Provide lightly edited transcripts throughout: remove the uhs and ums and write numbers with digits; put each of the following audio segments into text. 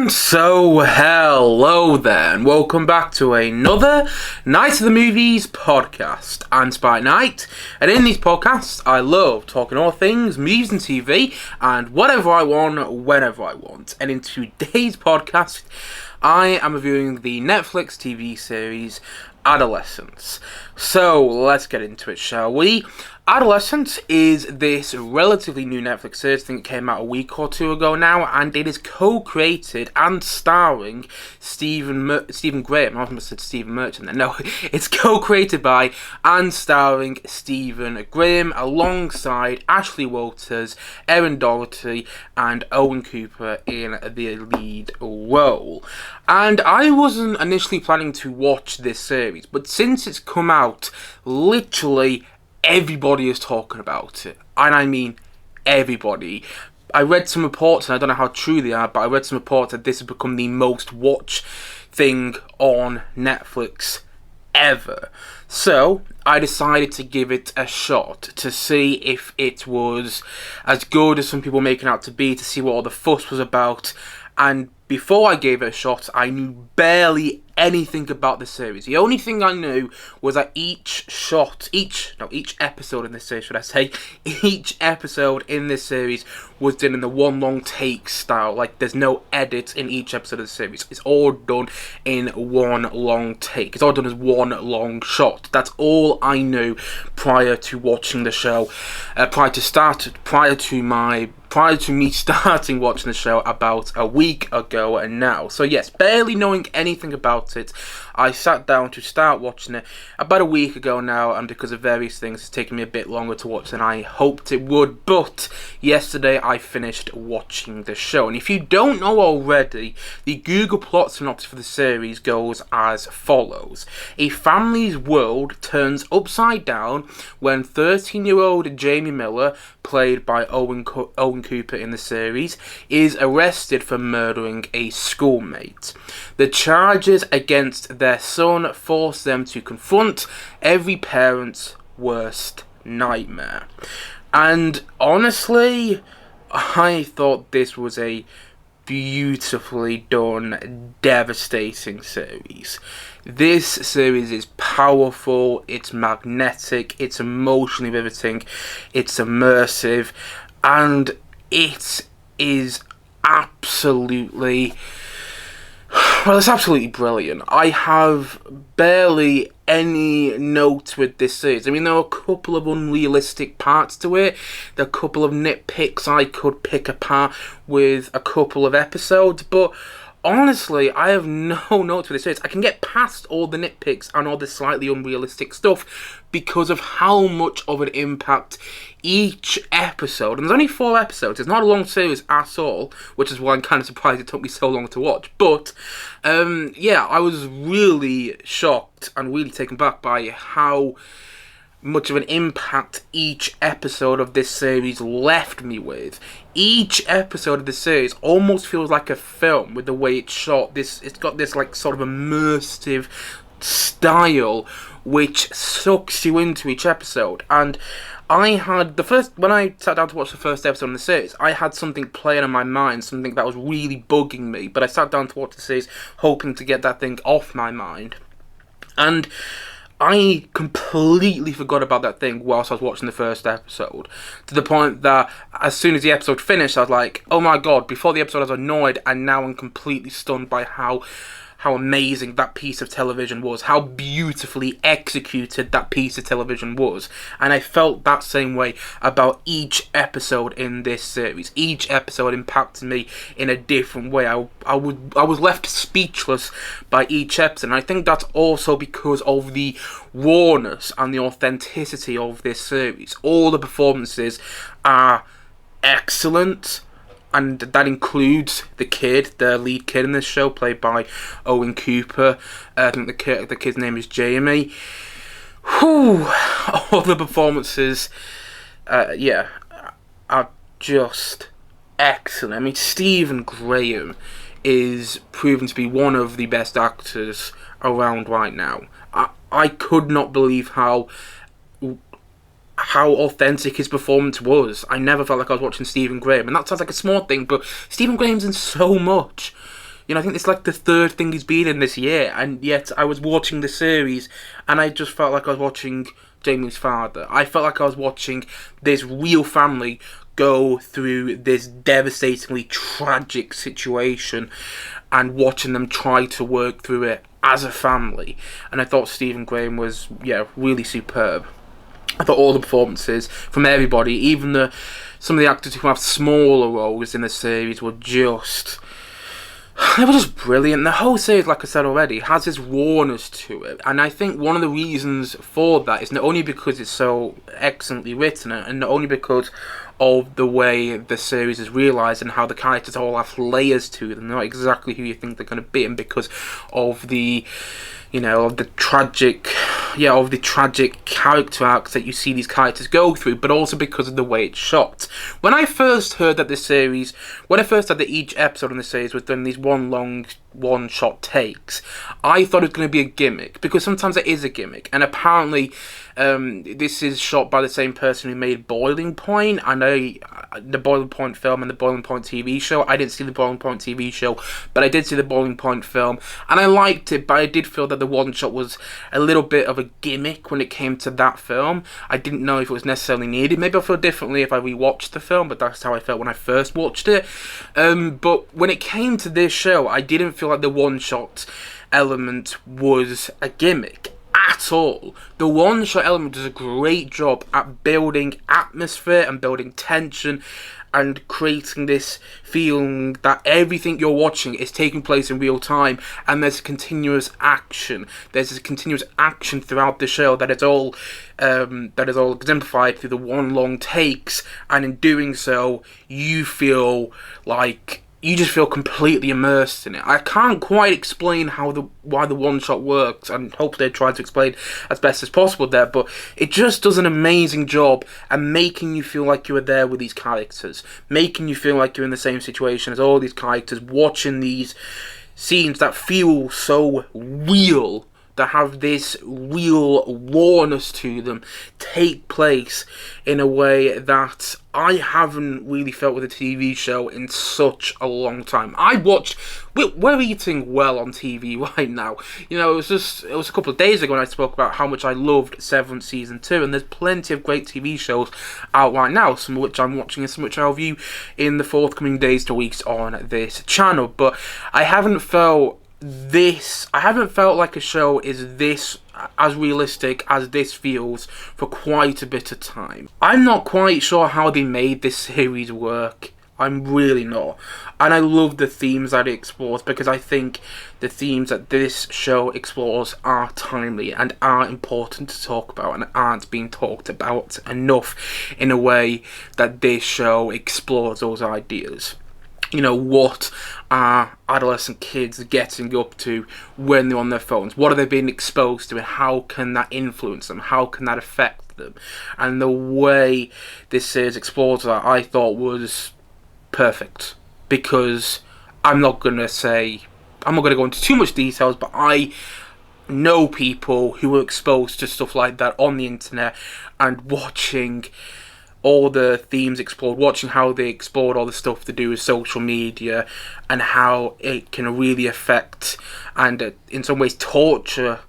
And so, hello there, and welcome back to another Night of the Movies podcast. I'm Spike Knight, and in these podcasts, I love talking all things movies and TV, and whatever I want, whenever I want. And in today's podcast, I am reviewing the Netflix TV series Adolescence. So, let's get into it, shall we? Adolescence is this relatively new Netflix series. I think it came out a week or two ago now, and it is co-created and starring Stephen Graham. I almost said Stephen Merchant then. No, it's co-created by and starring Stephen Graham alongside Ashley Walters, Erin Doherty, and Owen Cooper in the lead role. And I wasn't initially planning to watch this series, but since it's come out, literally everybody is talking about it, and I mean everybody. I read some reports, and I don't know how true they are, but I read some reports that this has become the most watched thing on Netflix ever. So I decided to give it a shot to see if it was as good as some people were making it out to be, to see what all the fuss was about. And before I gave it a shot, I knew barely anything about the series. The only thing I knew was that each episode in this series, should I say, each episode in this series was done in the one long take style. Like, there's no edit in each episode of the series. It's all done in one long take. It's all done as one long shot. That's all I knew prior to watching the show, prior to me starting watching the show about a week ago and now. So yes, barely knowing anything about it, I sat down to start watching it about a week ago now, and because of various things, it's taken me a bit longer to watch than I hoped it would, but yesterday I finished watching the show. And if you don't know already, the Google plot synopsis for the series goes as follows. A family's world turns upside down when 13-year-old Jamie Miller, played by Owen Cooper in the series, is arrested for murdering a schoolmate. The charges against their son force them to confront every parent's worst nightmare. And honestly, I thought this was a beautifully done, devastating series. This series is powerful, it's magnetic, it's emotionally riveting, it's immersive, and it is absolutely brilliant. I have barely any notes with this series. I mean, there are a couple of unrealistic parts to it. There are a couple of nitpicks I could pick apart with a couple of episodes, but honestly, I have no notes for this series. I can get past all the nitpicks and all the slightly unrealistic stuff because of how much of an impact each episode, and there's only 4 episodes, it's not a long series at all, which is why I'm kind of surprised it took me so long to watch, but yeah, I was really shocked and really taken back by how much of an impact each episode of this series left me with. Each episode of the series almost feels like a film with the way it's shot. It's got this like sort of immersive style which sucks you into each episode. And when I sat down to watch the first episode in the series, I had something playing in my mind, something that was really bugging me, but I sat down to watch the series hoping to get that thing off my mind. And I completely forgot about that thing whilst I was watching the first episode, to the point that as soon as the episode finished, I was like, oh my god, before the episode I was annoyed, and now I'm completely stunned by how amazing that piece of television was, how beautifully executed that piece of television was. And I felt that same way about each episode in this series. Each episode impacted me in a different way. I was left speechless by each episode, and I think that's also because of the rawness and the authenticity of this series. All the performances are excellent, and that includes the lead kid in this show, played by Owen Cooper. I think the kid's name is Jamie. Whew, all the performances, are just excellent. I mean, Stephen Graham is proven to be one of the best actors around right now. I could not believe how authentic his performance was. I never felt like I was watching Stephen Graham, and that sounds like a small thing, but Stephen Graham's in so much. You know, I think it's like the third thing he's been in this year, and yet I was watching the series, and I just felt like I was watching Jamie's father. I felt like I was watching this real family go through this devastatingly tragic situation, and watching them try to work through it as a family. And I thought Stephen Graham was, really superb. I thought all the performances from everybody, even some of the actors who have smaller roles in the series, were just... They were just brilliant. The whole series, like I said already, has this rawness to it. And I think one of the reasons for that is not only because it's so excellently written, and not only because of the way the series is realised and how the characters all have layers to them, not exactly who you think they're going to be, and because of the... of the tragic character arcs that you see these characters go through, but also because of the way it's shot. When I first heard that each episode in the series was done these one-shot takes, I thought it was going to be a gimmick, because sometimes it is a gimmick, and apparently this is shot by the same person who made Boiling Point. I know the Boiling Point film and the Boiling Point TV show. I didn't see the Boiling Point TV show, but I did see the Boiling Point film, and I liked it, but I did feel that the one shot was a little bit of a gimmick when it came to that film. I didn't know if it was necessarily needed. Maybe I'll feel differently if I rewatched the film, but that's how I felt when I first watched it. But when it came to this show, I didn't feel like the one shot element was a gimmick at all. The one shot element does a great job at building atmosphere and building tension and creating this feeling that everything you're watching is taking place in real time, and there's continuous action. There's this continuous action throughout the show that is all exemplified through the one long takes, and in doing so, you just feel completely immersed in it. I can't quite explain why the one shot works, and hopefully I try to explain as best as possible there, but it just does an amazing job at making you feel like you are there with these characters, making you feel like you're in the same situation as all these characters, watching these scenes that feel so real, that have this real rawness to them, take place in a way that I haven't really felt with a TV show in such a long time. We're eating well on TV right now. It was a couple of days ago when I spoke about how much I loved Severance Season 2, and there's plenty of great TV shows out right now, some of which I'm watching and some of which I'll review in the forthcoming days to weeks on this channel. But I haven't felt like a show is this as realistic as this feels for quite a bit of time. I'm not quite sure how they made this series work. I'm really not. And I love the themes that it explores, because I think the themes that this show explores are timely and are important to talk about, and aren't being talked about enough in a way that this show explores those ideas. What are adolescent kids getting up to when they're on their phones? What are they being exposed to, and how can that influence them? How can that affect them? And the way this series explores that, I thought was perfect. Because I'm not going to go into too much details, but I know people who were exposed to stuff like that on the internet, and watching all the themes explored, watching how they explored all the stuff to do with social media, and how it can really affect and in some ways torture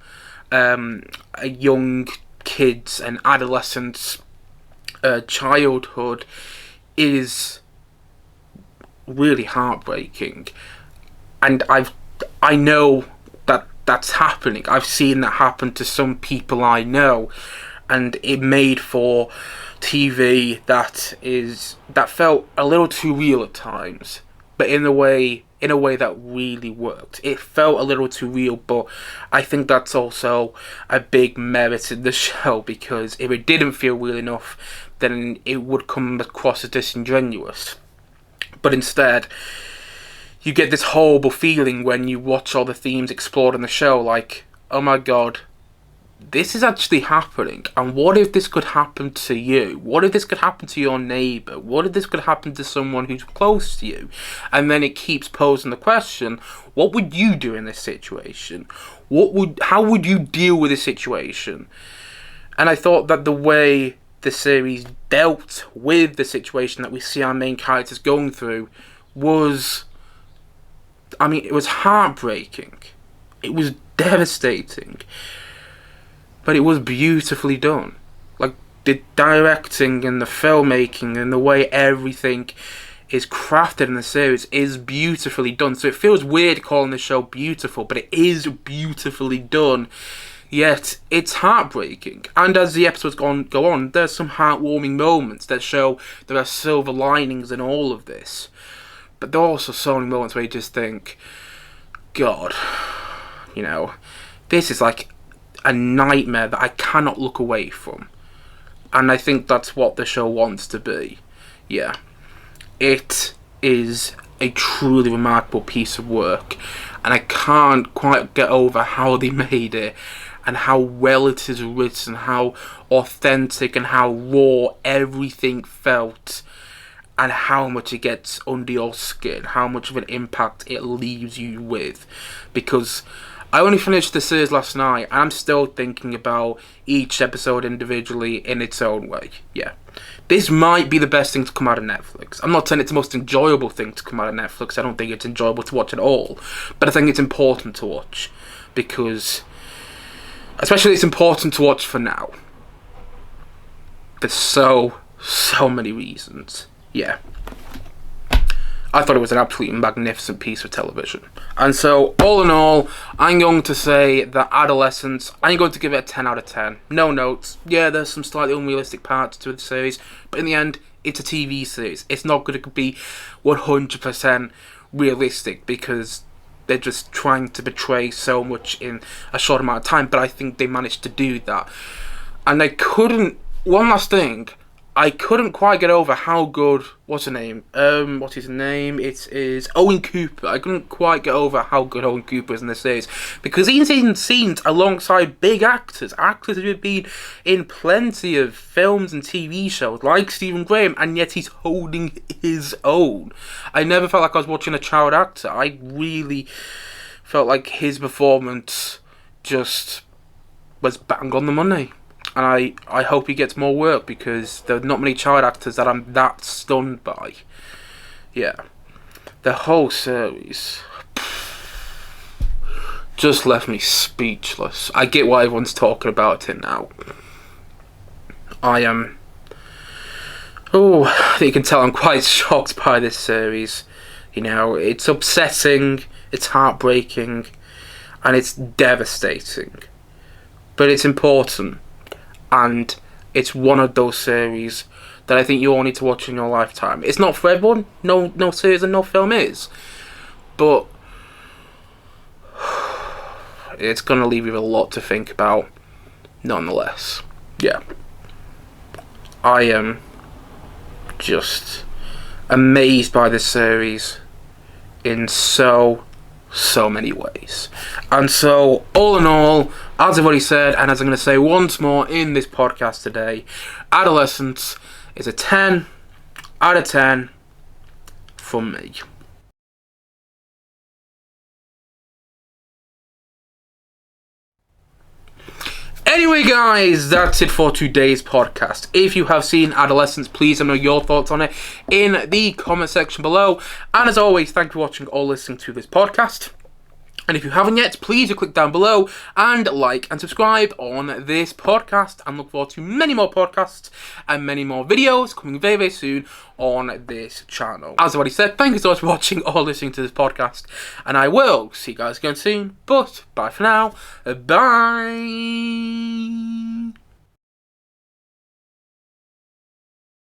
young kids and adolescents' childhood, is really heartbreaking. And I know that that's happening. I've seen that happen to some people I know, and it made for TV that felt a little too real at times, but in a way that really worked. It felt a little too real, but I think that's also a big merit in the show, because if it didn't feel real enough, then it would come across as disingenuous. But instead, you get this horrible feeling when you watch all the themes explored in the show, like, oh my god, this is actually happening, and what if this could happen to you? What if this could happen to your neighbour? What if this could happen to someone who's close to you? And then it keeps posing the question, what would you do in this situation? How would you deal with this situation? And I thought that the way the series dealt with the situation that we see our main characters going through was I mean, it was heartbreaking. It was devastating. But it was beautifully done. Like, the directing and the filmmaking and the way everything is crafted in the series is beautifully done. So it feels weird calling the show beautiful, but it is beautifully done. Yet it's heartbreaking. And as the episodes go on, there's some heartwarming moments that show there are silver linings in all of this. But there are also so many moments where you just think, God, you know, this is like a nightmare that I cannot look away from. And I think that's what the show wants to be. Yeah. It is a truly remarkable piece of work. And I can't quite get over how they made it. And how well it is written. How authentic and how raw everything felt. And how much it gets under your skin. How much of an impact it leaves you with. Because I only finished the series last night, and I'm still thinking about each episode individually in its own way. Yeah. This might be the best thing to come out of Netflix. I'm not saying it's the most enjoyable thing to come out of Netflix. I don't think it's enjoyable to watch at all. But I think it's important to watch. Because, especially it's important to watch for now. There's so many reasons. Yeah. I thought it was an absolutely magnificent piece of television. And so, all in all, I'm going to say that Adolescence, I'm going to give it a 10 out of 10. No notes. Yeah, there's some slightly unrealistic parts to the series, but in the end, it's a TV series. It's not going to be 100% realistic because they're just trying to portray so much in a short amount of time, but I think they managed to do that. And one last thing, I couldn't quite get over how good, what's his name? It is Owen Cooper. I couldn't quite get over how good Owen Cooper is in this series. Because he's in scenes alongside big actors. Actors who have been in plenty of films and TV shows, like Stephen Graham, and yet he's holding his own. I never felt like I was watching a child actor. I really felt like his performance just was bang on the money. And I hope he gets more work because there are not many child actors that I'm that stunned by. Yeah. The whole series just left me speechless. I get why everyone's talking about it now. You can tell I'm quite shocked by this series. You know, it's upsetting, it's heartbreaking, and it's devastating. But it's important. And it's one of those series that I think you all need to watch in your lifetime. It's not for everyone. No series and no film is. But it's going to leave you with a lot to think about, nonetheless. Yeah. I am just amazed by this series in so many ways. And so, all in all, as I've already said, and as I'm going to say once more in this podcast today, Adolescence is a 10 out of 10 from me. Anyway, guys, that's it for today's podcast. If you have seen Adolescence, please let me know your thoughts on it in the comment section below. And as always, thank you for watching or listening to this podcast. And if you haven't yet, please do click down below and like and subscribe on this podcast. And look forward to many more podcasts and many more videos coming very, very soon on this channel. As I've already said, thank you so much for watching or listening to this podcast. And I will see you guys again soon. But bye for now. Bye.